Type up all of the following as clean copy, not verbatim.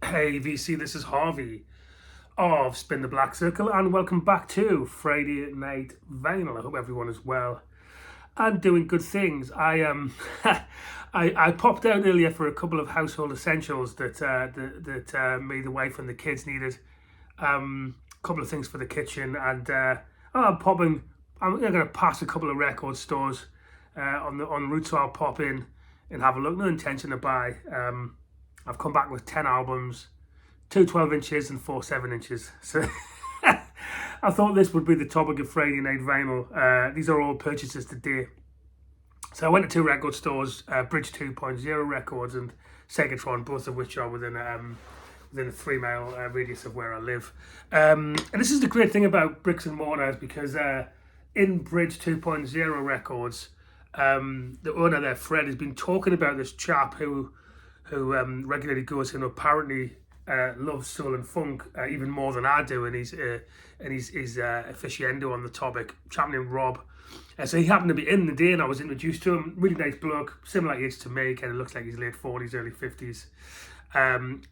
Hey VC, this is Harvey of Spin the Black Circle, and welcome back to Friday Night Vinyl. I hope everyone is well and doing good things. I popped out earlier for a couple of household essentials that me, the wife, and the kids needed. A couple of things for the kitchen, and I'm popping. I'm going to pass a couple of record stores on route, so I'll pop in and have a look. No intention to buy. I've come back with 10 albums, 2 12 inches and 4 7 inches. So I thought this would be the topic of Friday Night Vinyl. These are all purchases today. So I went to 2 record stores, Bridge 2.0 Records and Segatron, both of which are within a 3-mile radius of where I live. And this is the great thing about bricks and mortars, because in Bridge 2.0 Records, the owner there, Fred, has been talking about this chap who regularly goes in, apparently loves soul and funk even more than I do, and he's aficionado on the topic, a chap named Rob. So he happened to be in the day, and I was introduced to him. Really nice bloke, similar age to me, kind of looks like he's late 40s, early 50s. And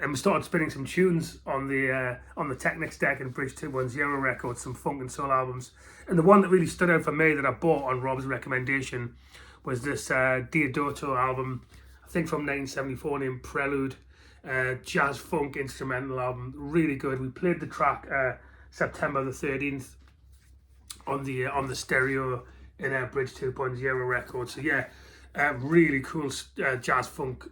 we started spinning some tunes on the Technics deck in Bridge 2.0 Records, some funk and soul albums. And the one that really stood out for me that I bought on Rob's recommendation was this Diodato album, I think from 1974, named Prelude, jazz funk instrumental album, really good. We played the track September the 13th on the stereo in Bridge 2.0 Records. So yeah, really cool jazz funk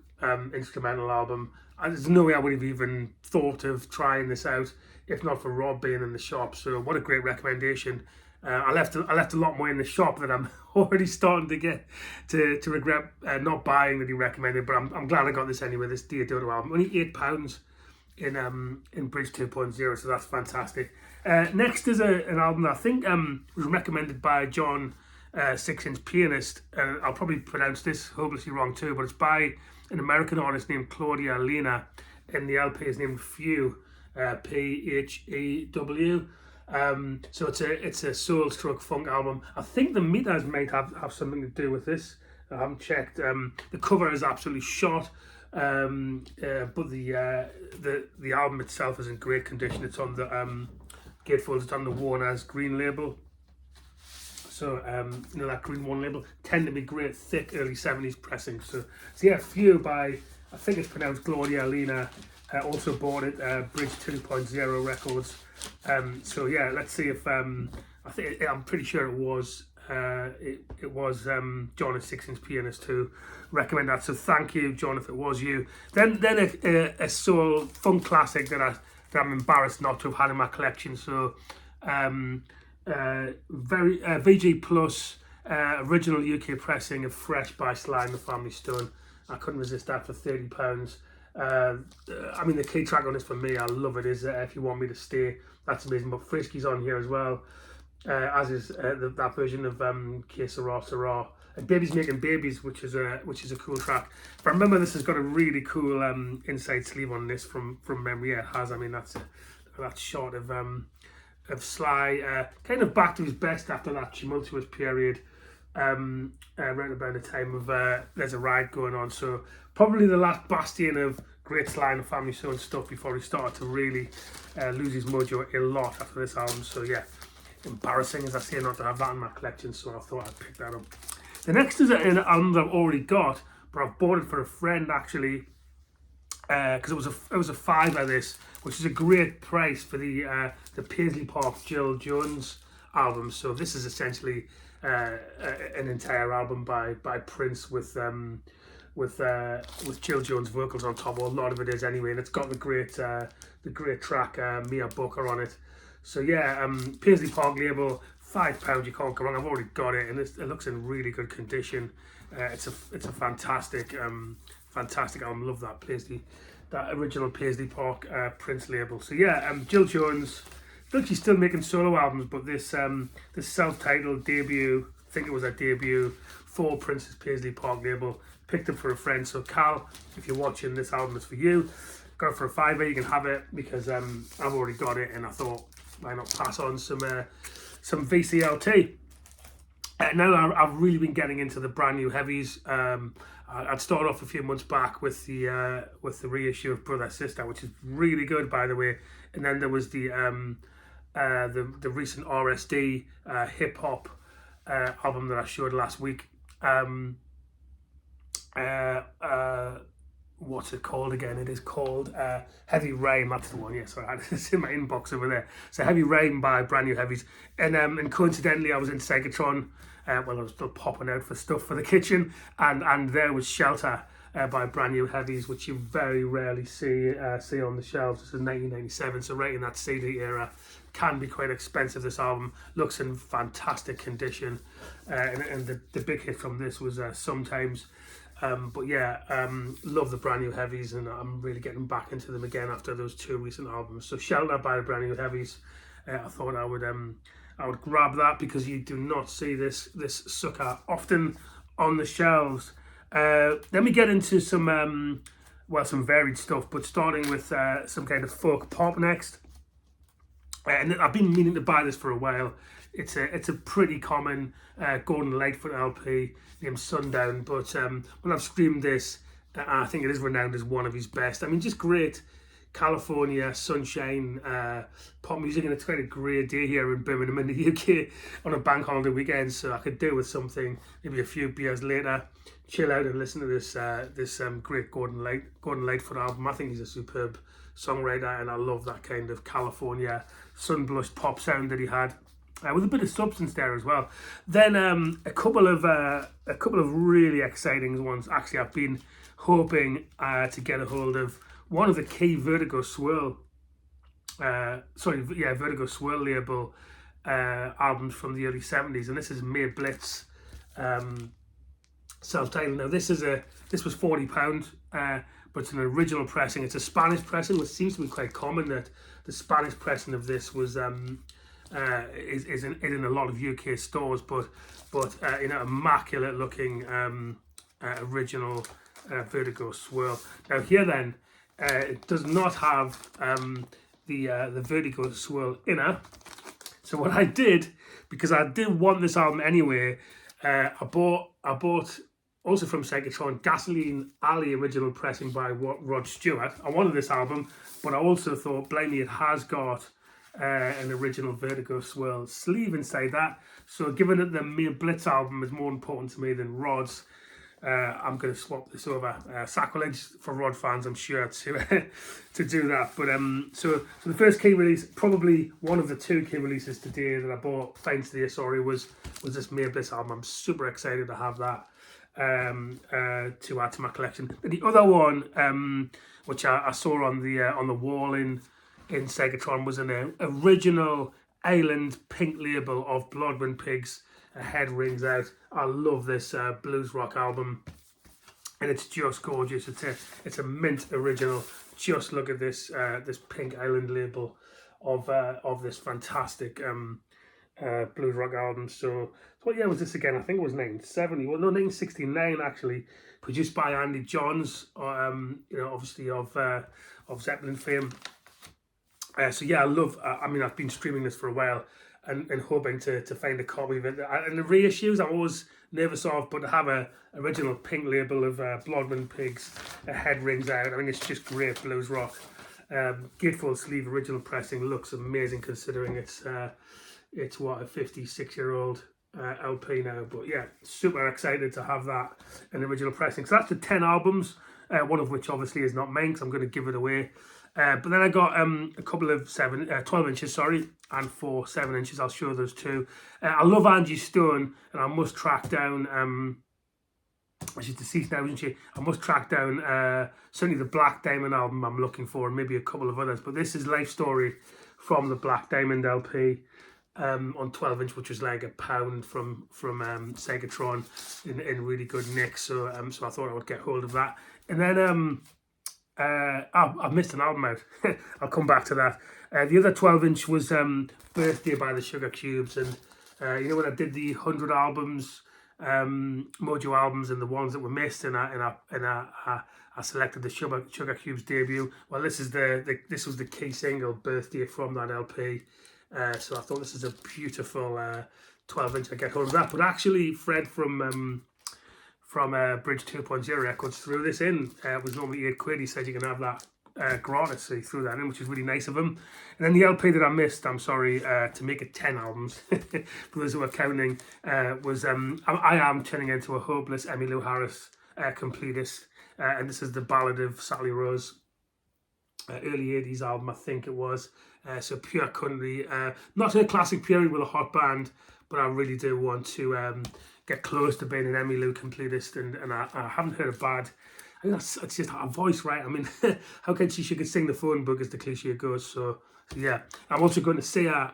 instrumental album. And there's no way I would have even thought of trying this out if not for Rob being in the shop. So what a great recommendation. I left a lot more in the shop that I'm already starting to get to regret not buying that he recommended, but I'm glad I got this anyway. This Diodato album, only £8 in Bridge 2.0, so that's fantastic. Next is an album that I think was recommended by John, 6-inch pianist, and I'll probably pronounce this hopelessly wrong too, but it's by an American artist named Claudia Lena, and the LP is named Phew, Phew. So it's a soul stroke funk album. I think the meters might have something to do with this. I haven't checked. The cover is absolutely shot, but the album itself is in great condition. It's on the gatefolds. It's on the Warner's green label. So that green one label tend to be great, thick early 70s pressings. So yeah, Phew by, I think it's pronounced Claudia Lena. Also bought it, Bridge 2.0 Records. So yeah, let's see if I'm pretty sure it was John, a 6-inch pianist, who recommended that. So thank you, John, if it was you. Then a soul funk classic that I'm embarrassed not to have had in my collection. So VG Plus original UK pressing of Fresh by Sly and the Family Stone. I couldn't resist that for £30. I mean, the key track on this for me, I love it, is If You Want Me to Stay. That's amazing. But Frisky's on here as well, as is that version of Que Sera Sera. And Baby's Making Babies, which is a cool track. If I remember, this has got a really cool inside sleeve on this from memory. Yeah, it has. I mean, that's shot of Sly, kind of back to his best after that tumultuous period. Right about the time of There's a Ride Going On, so probably the last bastion of great Sly and the Family Stone stuff before he started to really lose his mojo a lot after this album. So yeah, embarrassing as I say not to have that in my collection, so I thought I'd pick that up. The next is an album that I've already got, but I've bought it for a friend actually, because it was a £5 this, which is a great price for the Paisley Park Jill Jones album. So this is essentially an entire album by Prince with Jill Jones vocals on top. Well, a lot of it is anyway, and it's got the great track Mia Booker on it. So yeah, Paisley Park label, £5. You can't go wrong. I've already got it, and it looks in really good condition. It's a fantastic album. Love that original Paisley Park Prince label. So yeah, Jill Jones. I think she's still making solo albums, but this self-titled debut, I think it was a debut for Prince's Paisley Park label, picked up for a friend. So Cal, if you're watching, this album is for you. Got it for a £5. You can have it because I've already got it, and I thought, why not pass on some VCLT. Now I've really been getting into the brand new Heavies. I'd started off a few months back with the reissue of Brother Sister, which is really good, by the way. And then there was the recent RSD hip hop album that I showed last week. What's it called again? It is called Heavy Rain. That's the one. Yeah, sorry, it's in my inbox over there. So Heavy Rain by Brand New Heavies, and coincidentally, I was in Segatron. Well, I was still popping out for stuff for the kitchen, and there was Shelter by Brand New Heavies, which you very rarely see on the shelves. This is 1997, so right in that CD era. Can be quite expensive. This album looks in fantastic condition, and the big hit from this was Sometimes. But yeah, love the Brand New Heavies, and I'm really getting back into them again after those two recent albums. So Shelter by the Brand New Heavies, I thought I would grab that because you do not see this sucker often on the shelves. Let me get into some varied stuff, but starting with some kind of folk pop next. And I've been meaning to buy this for a while. It's a pretty common Gordon Lightfoot LP named Sundown, but when I've streamed this, I think it is renowned as one of his best. I mean, just great California sunshine pop music, and it's quite a great day here in Birmingham in the UK on a bank holiday weekend, so I could do with something, maybe a few beers later, chill out and listen to this great Gordon Lightfoot album. I think he's a superb songwriter, and I love that kind of California sun-blushed pop sound that he had, with a bit of substance there as well. Then a couple of really exciting ones. Actually, I've been hoping to get a hold of one of the key Vertigo Swirl label albums from the early 70s, and this is May Blitz, self-titled. Now this was £40, but it's an original pressing. It's a Spanish pressing, which seems to be quite common, that the Spanish pressing of this was is in a lot of UK stores, but immaculate looking original Vertigo Swirl. Now here then, it does not have the Vertigo Swirl inner. So what I did, because I did want this album anyway, I bought also from Segatron, Gasoline Alley original pressing by Rod Stewart. I wanted this album, but I also thought, blimey, it has got an original Vertigo Swirl sleeve inside that. So given that the Mere Blitz album is more important to me than Rod's, I'm going to swap this over. Sacrilege for Rod fans, I'm sure, to do that. But so the first key release, probably one of the two key releases today that I bought, thanks to the Asori, was this Mere Blitz album. I'm super excited to have that to add to my collection. And the other one, which I saw on the wall in Segatron, was an original Island pink label of Bloodwind Pigs, Head Rings Out. I love this blues rock album, and it's just gorgeous. It's a mint original. Just look at this this pink Island label of this fantastic blues rock album. So what year was this again? I think it was 1970. Well, no, 1969 actually. Produced by Andy Johns, obviously of Zeppelin fame. So yeah, I love. I mean, I've been streaming this for a while and hoping to find a copy of it. And the reissues, I'm always nervous of, but to have a original pink label of Bloodman Pigs, Head Rings Out. I mean, it's just great blues rock. Gatefold sleeve original pressing, looks amazing considering it's what, a 56-year-old LP now. But yeah, super excited to have that in original pressing. So that's the 10 albums, one of which obviously is not mine because I'm going to give it away. But then I got a couple of 12 inches, and 4 7 inches. I'll show those two. I love Angie Stone, and I must track down. She's deceased now, isn't she? I must track down certainly the Black Diamond album I'm looking for, and maybe a couple of others. But this is Life Story from the Black Diamond LP on 12 inch, which was like £1 from Segatron in really good nick. So I thought I would get hold of that, and then. I've missed an album out. I'll come back to that. The other 12 inch was Birthday by the Sugar Cubes, and when I did the 100 albums, Mojo albums, and the ones that were missed, and I selected the Sugar Cubes debut. Well, this was the key single, Birthday, from that LP. So I thought this is a beautiful 12 inch. I get hold of that. But actually, Fred from from Bridge 2.0 Records threw this in. It was normally £8. He said you can have that gratis, so he threw that in, which is really nice of him. And then the LP that I missed, I'm sorry, to make it 10 albums, for those who are counting, was I Am Turning Into a Hopeless Emmylou Harris completist. And this is the Ballad of Sally Rose, early 80s album, I think it was. So pure country, not a classic period with a hot band, but I really do want to get close to being an Emmylou completist, and I haven't heard a bad. I think it's just her voice, right? I mean, how can she could sing the phone book, as the cliche goes. So yeah, I'm also going to see her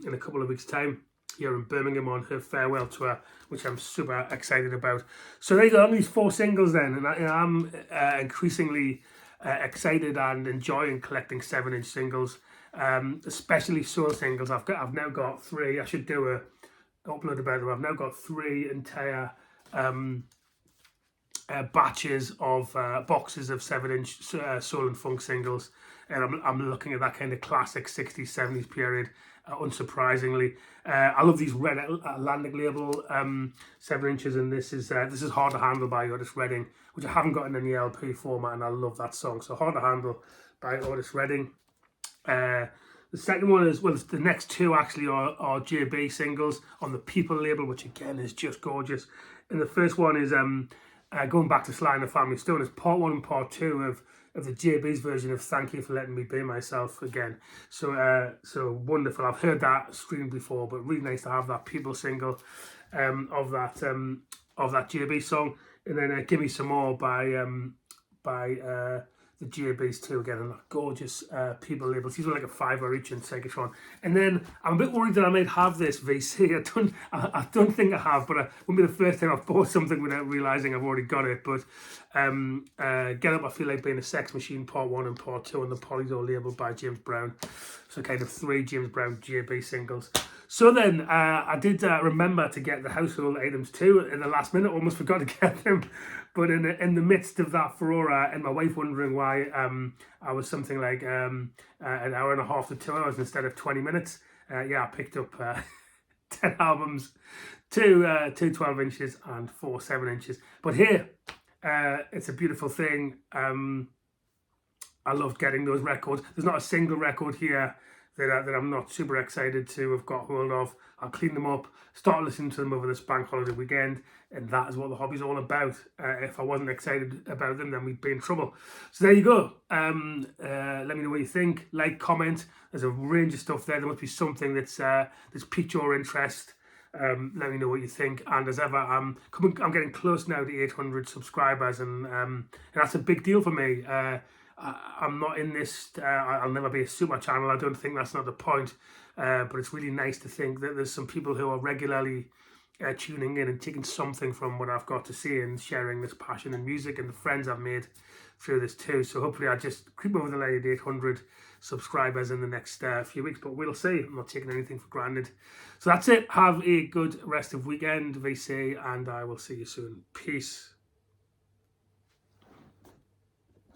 in a couple of weeks' time here in Birmingham on her farewell tour, which I'm super excited about. So there you go, on these 4 singles then, and I'm increasingly excited and enjoying collecting 7-inch singles, especially soul singles. I've now got 3. I should do a upload about them. I've now got 3 entire batches of boxes of 7-inch soul and funk singles, and I'm looking at that kind of classic 60s 70s period, unsurprisingly. I love these red Atlantic label 7 inches, and this is Hard to Handle by Otis Redding, which I haven't got in any LP format, and I love that song. So Hard to Handle by Otis Redding. The second one is, well, the next 2 actually are JB singles on the People label, which again is just gorgeous. And the first one is going back to Sly and the Family Stone. It's part 1 and part 2 of the JB's version of Thank You for Letting Me Be Myself again. So so wonderful. I've heard that streamed before, but really nice to have that People single of that JB song. And then Give Me Some More by the JBs too, again, and that gorgeous People labels. These were like a $5 each in Segatron. And then I'm a bit worried that I might have this VC. I don't think I have, but it won't be the first time I've bought something without realising I've already got it. But Get Up, I Feel Like Being a Sex Machine, part 1 and part 2 on the Polydor label by James Brown. So kind of 3 James Brown JB singles. So then I did remember to get the household items too in the last minute. Almost forgot to get them, but in the midst of that furore, and my wife wondering why I was something like an hour and a half to 2 hours instead of 20 minutes. Yeah, I picked up 10 albums, 2 12 inches and 4 7 inches. But here, it's a beautiful thing. I loved getting those records. There's not a single record here that I'm not super excited to have got hold of. I'll clean them up, start listening to them over this bank holiday weekend, and that is what the hobby's all about. If I wasn't excited about them, then we'd be in trouble. So there you go. Let me know what you think. Like, comment. There's a range of stuff there. There must be something that's piqued your interest. Let me know what you think. And as ever, I'm getting close now to 800 subscribers, and that's a big deal for me. I'm not in this, I'll never be a super channel. I don't think that's not the point, but it's really nice to think that there's some people who are regularly tuning in and taking something from what I've got to say and sharing this passion in music, and the friends I've made through this too. So hopefully I just creep over the line at 800 subscribers in the next few weeks, but we'll see. I'm not taking anything for granted. So that's it. Have a good rest of weekend, VC, and I will see you soon. Peace.